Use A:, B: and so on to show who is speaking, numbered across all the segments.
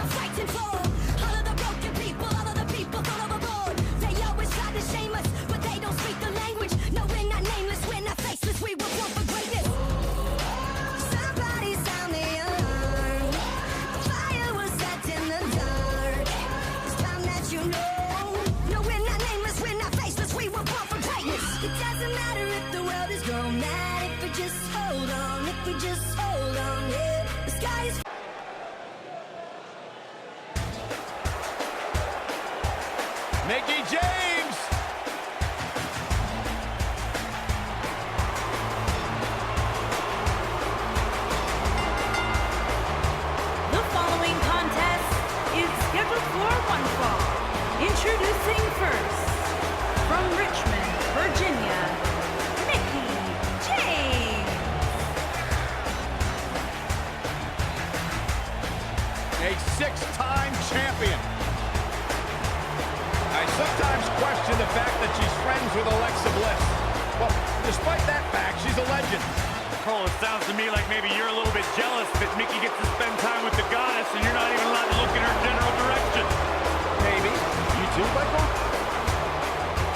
A: I'm fighting for. All of the broken people, all of the people thrown overboard. They always try to shame us, but they don't speak the language. No, we're not nameless, we're not faceless, we were born for greatness. Somebody sound the alarm. The fire was set in the dark. It's time that you know. No, we're not nameless, we're not faceless, we were born for greatness. It doesn't matter if the world is grown mad, if we just hold on, if we just hold on, yeah. The sky is
B: Mickie James.
C: The following contest is scheduled for one fall. Introducing first, from Richmond, Virginia, Mickie James.
B: A six-time champion. I sometimes question the fact that she's friends with Alexa Bliss. Well, despite that fact, she's a legend.
D: Cole, it sounds to me like maybe you're a little bit jealous that Mickie gets to spend time with the goddess and you're not even allowed to look in her general direction.
B: Maybe. You too, Michael?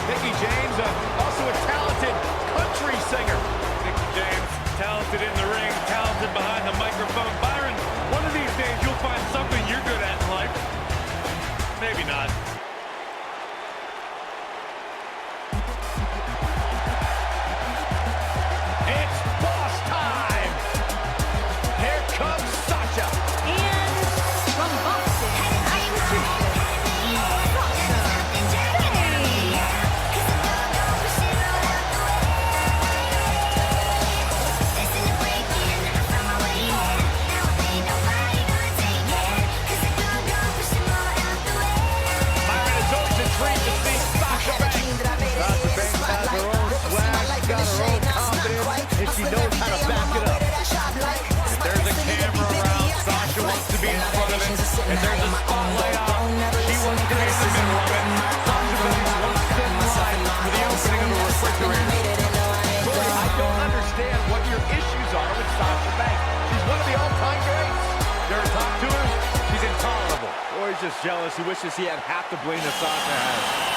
B: Mickie James, also a talented country singer.
D: Mickie James, talented in the ring, talented behind the microphone. Byron, one of these days you'll find something you're good at in life. Maybe not.
B: It's boss time! Here comes Sasha!
C: And from Boston, Massachusetts,
B: Byron, it's always a treat to see Sasha Banks. Sasha Banks has her own swag, she's got her own confidence, and she knows how to back it up.
D: If there's a camera around, Sasha wants to be in front of it. If there's a spotlight on, she wants to be in the middle of it. Sasha Banks wants to line for the opening of the refrigerator.
B: Corey, I don't understand what your issues are with Sasha Banks. She's one of the all-time greats. You ever talk to her? She's intolerable. Corey's just jealous. He wishes he had half the bling that Sasha has.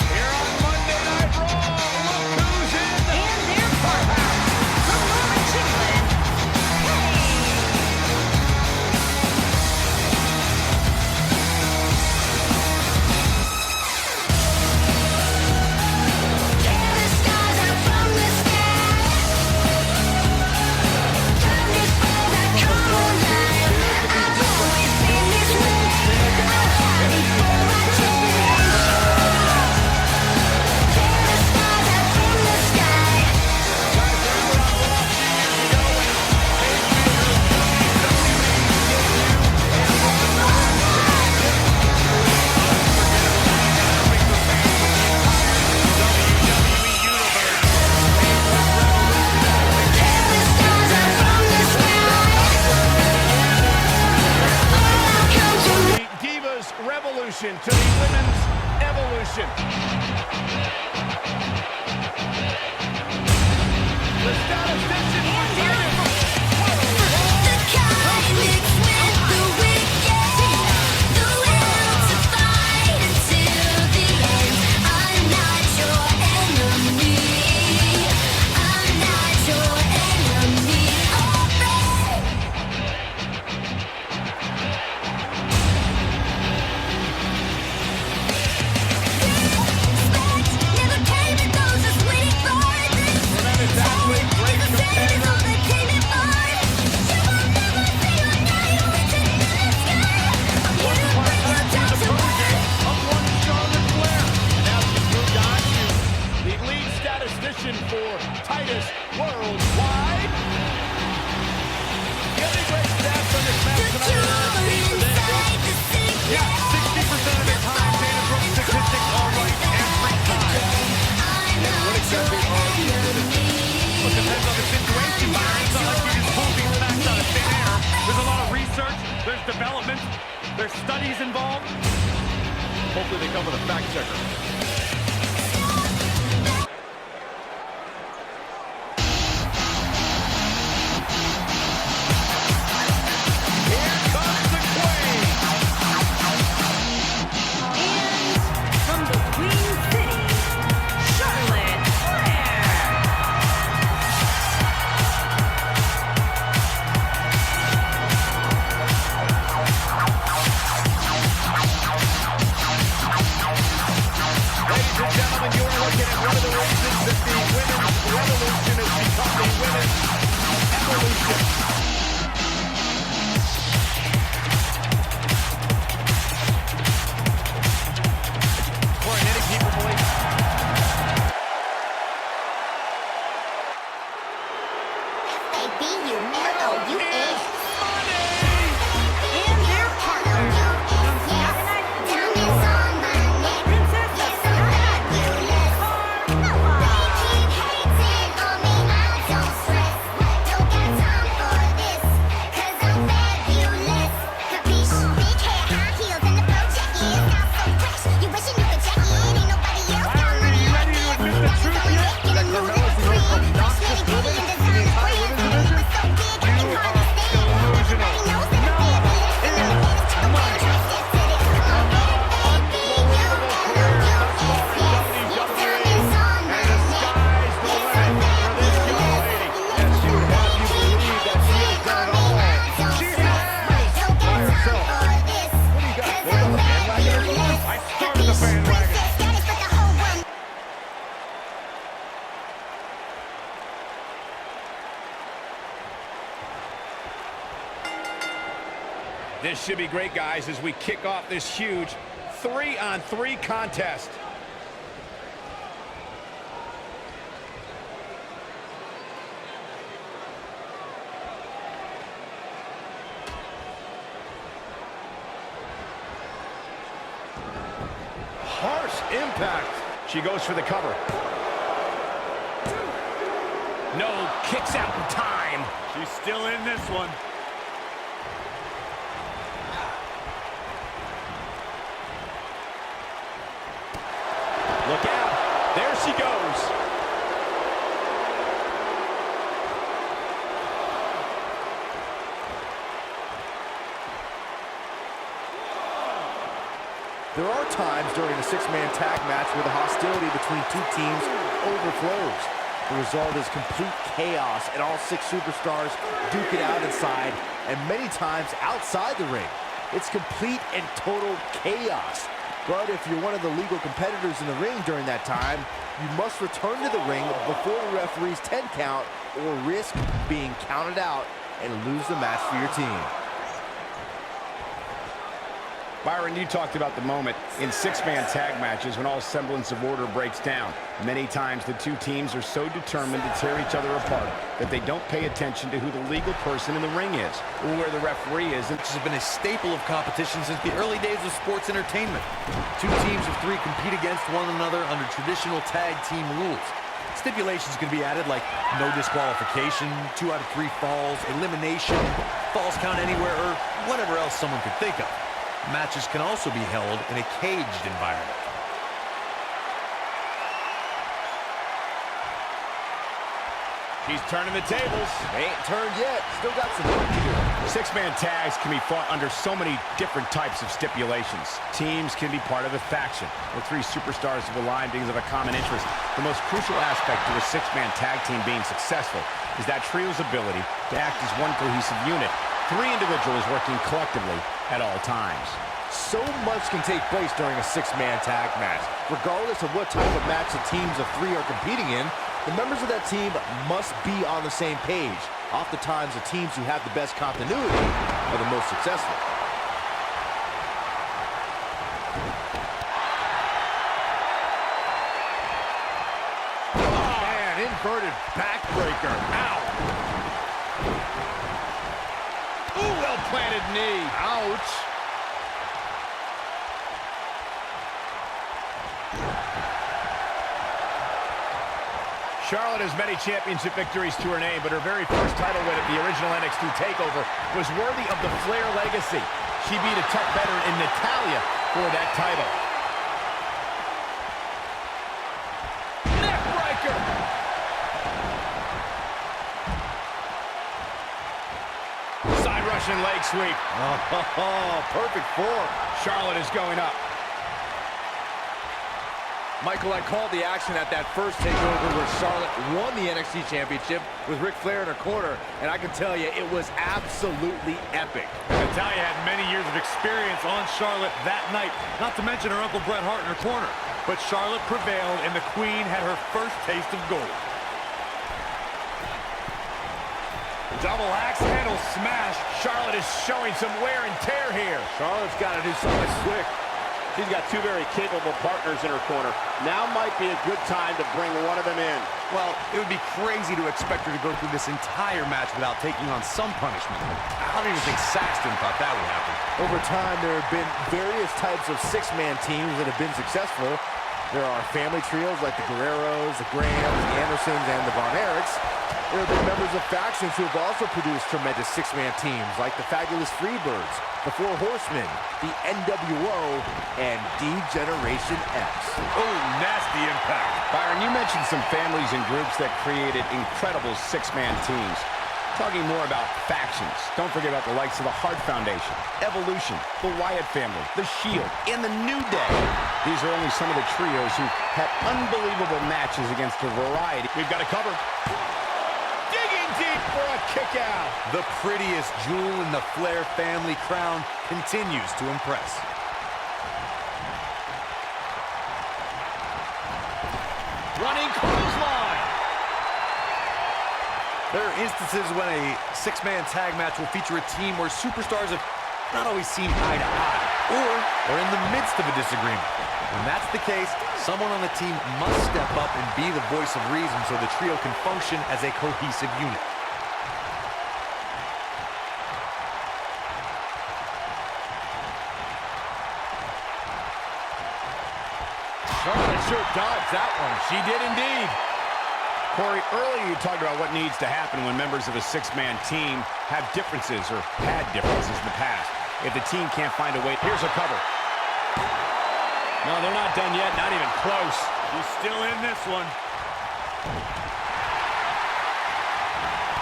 B: Here on Monday Night Raw, look who's in the
C: and their partner, from Norwich, England,
B: revolution to the women's evolution. The statistician for Titus Worldwide. You have any great stats on this match tonight?
D: Yeah, 60% of the time, Dana Brooke's statistics are right every time.
B: Yeah, what exactly are you doing?
D: Well, it depends on the situation, Byron. It's not like you just pull these facts out of thin air. There's a lot of research, there's development, there's studies involved.
B: Hopefully they come with a fact checker.
A: A-B-U-L-O-U-S.
C: And their partner from Saturday Night Feud, Princess
B: This should be great, guys, as we kick off this huge 3-on-3 contest. Harsh impact. She goes for the cover. No, kicks out in time.
D: She's still in this one.
B: Look out. There she goes.
E: There are times during a six-man tag match where the hostility between two teams overflows. The result is complete chaos, and all six superstars duke it out inside, and many times outside the ring. It's complete and total chaos. But if you're one of the legal competitors in the ring during that time, you must return to the ring before the referee's 10 count or risk being counted out and lose the match for your team.
B: Byron, you talked about the moment in six-man tag matches when all semblance of order breaks down. Many times the two teams are so determined to tear each other apart that they don't pay attention to who the legal person in the ring is or where the referee is.
F: This has been a staple of competition since the early days of sports entertainment. Two teams of three compete against one another under traditional tag team rules. Stipulations can be added like no disqualification, 2 out of 3 falls, elimination, falls count anywhere, or whatever else someone could think of. Matches can also be held in a caged environment.
B: She's turning the tables.
E: They ain't turned yet. Still got some work to do.
B: Six-man tags can be fought under so many different types of stipulations. Teams can be part of a faction, where 3 superstars have aligned because of a common interest. The most crucial aspect to a six-man tag team being successful is that trio's ability to act as one cohesive unit. 3 individuals working collectively at all times.
E: So much can take place during a six-man tag match. Regardless of what type of match the teams of 3 are competing in, the members of that team must be on the same page. Oftentimes, the teams who have the best continuity are the most successful.
B: Oh, man, inverted backbreaker. Ow. Ooh, well-planted knee. Ouch. Charlotte has many championship victories to her name, but her very first title win at the original NXT TakeOver was worthy of the Flair legacy. She beat a tough veteran in Natalya for that title. Neckbreaker! Side Russian leg sweep.
E: Oh, perfect form.
B: Charlotte is going up.
E: Michael, I called the action at that first takeover where Charlotte won the NXT Championship with Ric Flair in her corner, and I can tell you, it was absolutely epic.
D: Natalya had many years of experience on Charlotte that night, not to mention her Uncle Bret Hart in her corner. But Charlotte prevailed, and the Queen had her first taste of gold.
B: Double axe handle smash. Charlotte is showing some wear and tear here.
E: Charlotte's got to do something quick.
B: She's got two very capable partners in her corner. Now might be a good time to bring one of them in.
F: Well, it would be crazy to expect her to go through this entire match without taking on some punishment. I don't even think Saxton thought that would happen.
E: Over time, there have been various types of six-man teams that have been successful. There are family trios like the Guerreros, the Grahams, the Andersons, and the Von Erichs. There have been members of factions who have also produced tremendous six-man teams like the Fabulous Freebirds, the Four Horsemen, the NWO, and D-Generation X.
F: Oh, nasty impact.
B: Byron, you mentioned some families and groups that created incredible six-man teams. Talking more about factions, don't forget about the likes of the Hart Foundation, Evolution, the Wyatt family, the Shield, and the New Day. These are only some of the trios who had unbelievable matches against a variety. We've got a cover. Digging deep for a kick out.
F: The prettiest jewel in the Flair family crown continues to impress.
B: Running clothesline.
F: There are instances when a six-man tag match will feature a team where superstars have not always seen eye to eye, or are in the midst of a disagreement. When that's the case, someone on the team must step up and be the voice of reason so the trio can function as a cohesive unit.
B: Charlotte sure dodged that one. She did indeed. Corey, earlier you talked about what needs to happen when members of a six-man team have differences or had differences in the past. If the team can't find a way, here's a cover. No, they're not done yet, not even close. She's still in this one.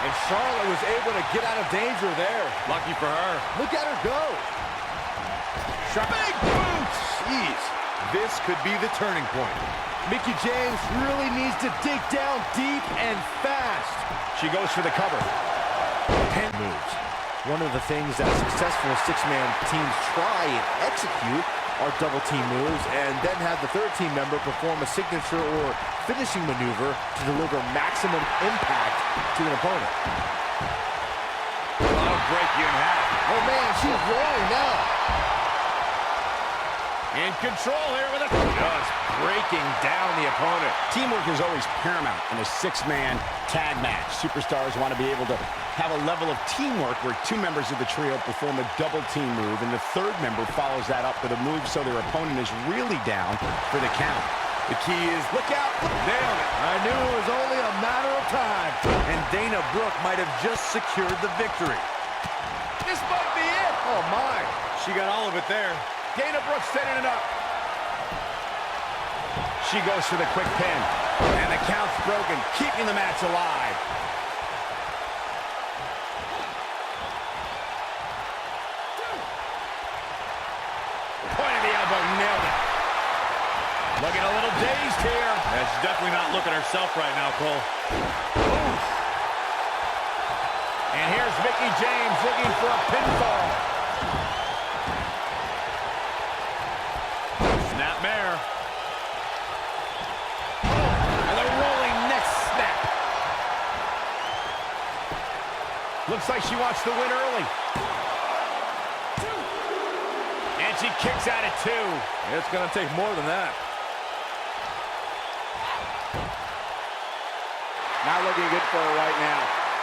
E: And Charlotte was able to get out of danger there.
B: Lucky for her.
E: Look at her go.
B: Big boots!
F: Jeez, this could be the turning point.
E: Mickie James really needs to dig down deep and fast.
B: She goes for the cover.
E: Pin moves. One of the things that successful six-man teams try and execute are double team moves, and then have the third team member perform a signature or finishing maneuver to deliver maximum impact to an opponent.
B: That'll break you in half.
E: Oh man, she's rolling now.
B: In control here with a... Just breaking down the opponent. Teamwork is always paramount in a six-man tag match. Superstars want to be able to have a level of teamwork where two members of the trio perform a double team move, and the third member follows that up with a move so their opponent is really down for the count. The key is, look out, nailed it.
E: I knew it was only a matter of time.
F: And Dana Brooke might have just secured the victory.
B: This might be it.
E: Oh my.
F: She got all of it there.
B: Dana Brooke setting it up. She goes for the quick pin. And the count's broken, keeping the match alive. Point of the elbow, nailed it. Looking a little dazed here.
F: Yeah, she's definitely not looking herself right now, Cole.
B: Oof. And here's Mickie James looking for a pinfall. Snapmare. And the rolling neck snap. Looks like she wants to win early. And she kicks out at 2.
E: It's going to take more than that.
B: Not looking good for her right now.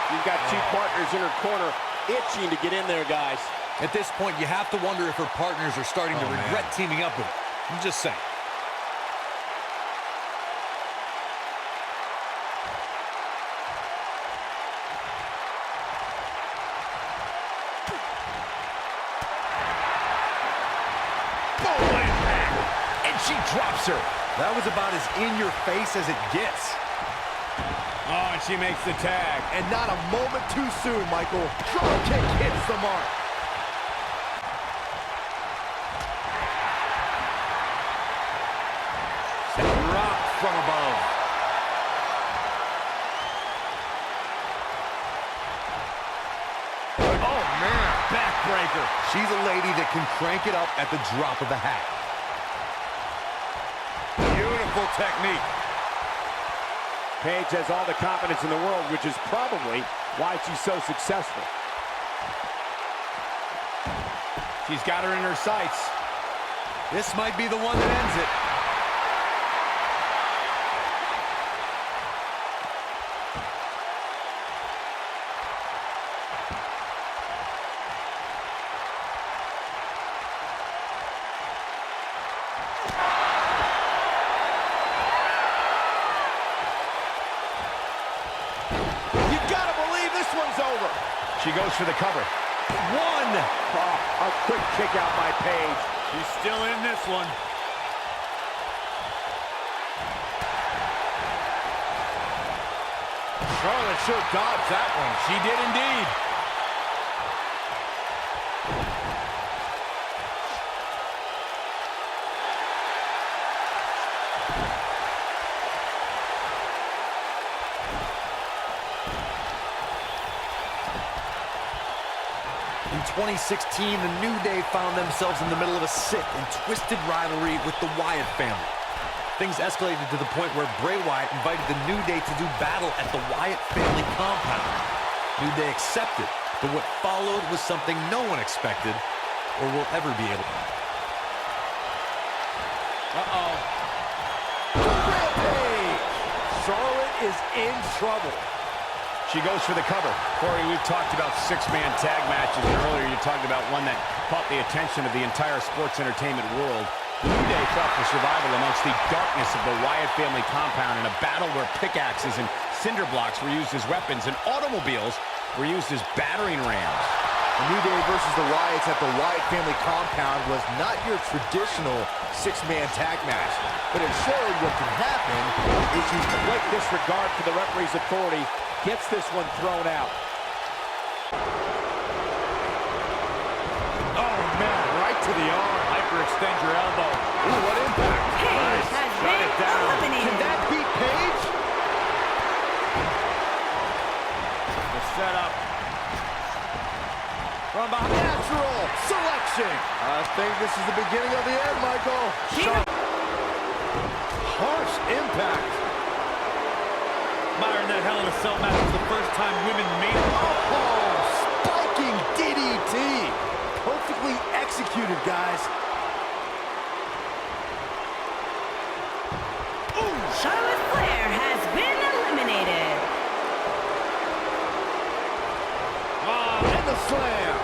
B: She's got two partners in her corner itching to get in there, guys.
F: At this point, you have to wonder if her partners are starting to regret teaming up with her. I'm just saying.
B: Full impact. And she drops her.
F: That was about as in your face as it gets.
B: Oh, and she makes the tag.
E: And not a moment too soon, Michael. Drop kick hits the mark.
F: Drop from above.
B: Oh, man. Backbreaker.
F: She's a lady that can crank it up at the drop of a hat.
B: Beautiful technique. Paige has all the confidence in the world, which is probably why she's so successful. She's got her in her sights.
F: This might be the one that ends it.
E: You gotta believe this one's over.
B: She goes for the cover.
F: One!
E: Oh, a quick kick out by Paige.
D: She's still in this one.
B: Charlotte sure dodged that one.
D: She did indeed.
F: In 2016, the New Day found themselves in the middle of a sick and twisted rivalry with the Wyatt family. Things escalated to the point where Bray Wyatt invited the New Day to do battle at the Wyatt family compound. New Day accepted, but what followed was something no one expected or will ever be able to.
E: Uh-oh. Rampage! Charlotte is in trouble.
B: She goes for the cover. Corey, we've talked about six-man tag matches, and earlier you talked about one that caught the attention of the entire sports entertainment world. The New Day fought for survival amongst the darkness of the Wyatt family compound in a battle where pickaxes and cinder blocks were used as weapons and automobiles were used as battering rams.
E: The New Day versus the Wyatts at the Wyatt family compound was not your traditional six-man tag match, but it showed what can happen if you complete disregard for the referee's authority. Gets this one thrown out.
B: Oh, man, right to the arm.
D: Hyperextend your elbow.
B: Ooh, what impact.
A: Paige has
B: Shut
A: been
B: it down.
A: eliminated.
E: Can that beat Paige?
B: The setup.
E: From behind. Natural selection. I think this is the beginning of the end, Michael.
B: Harsh impact.
D: Byron, that Hell in a Cell match was the first time women made it.
E: Oh, spiking DDT. Perfectly executed, guys.
A: Charlotte Flair has been eliminated.
E: And the slam.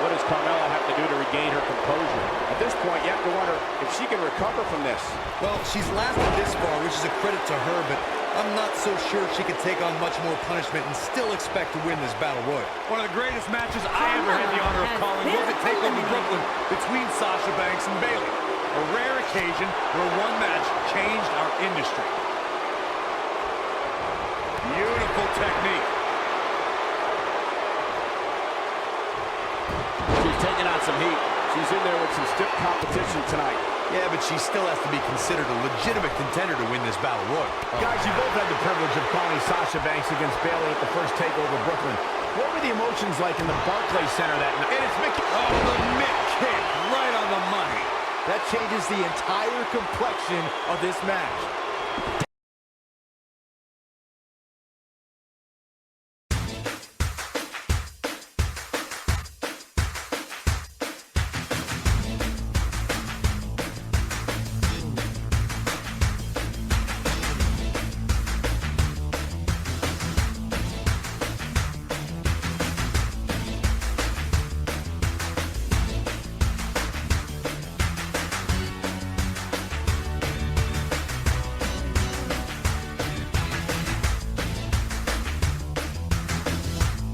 B: What does Carmella have to do to regain her composure? At this point, you have to wonder if she can recover from this.
F: Well, she's lasted this far, which is a credit to her, but I'm not so sure she can take on much more punishment and still expect to win this Battle Royal.
D: One of the greatest matches I ever had the honor of calling was at TakeOver Brooklyn between Sasha Banks and Bayley. A rare occasion where one match changed our industry. Beautiful technique.
B: She's taking on some heat. She's in there with some stiff competition tonight.
F: Yeah, but she still has to be considered a legitimate contender to win this Battle Royal.
B: Guys, you both had the privilege of calling Sasha Banks against Bayley at the first TakeOver Brooklyn. What were the emotions like in the Barclays Center that night?
D: And it's Mick. Oh, the Mick kick right on the money.
E: That changes the entire complexion of this match.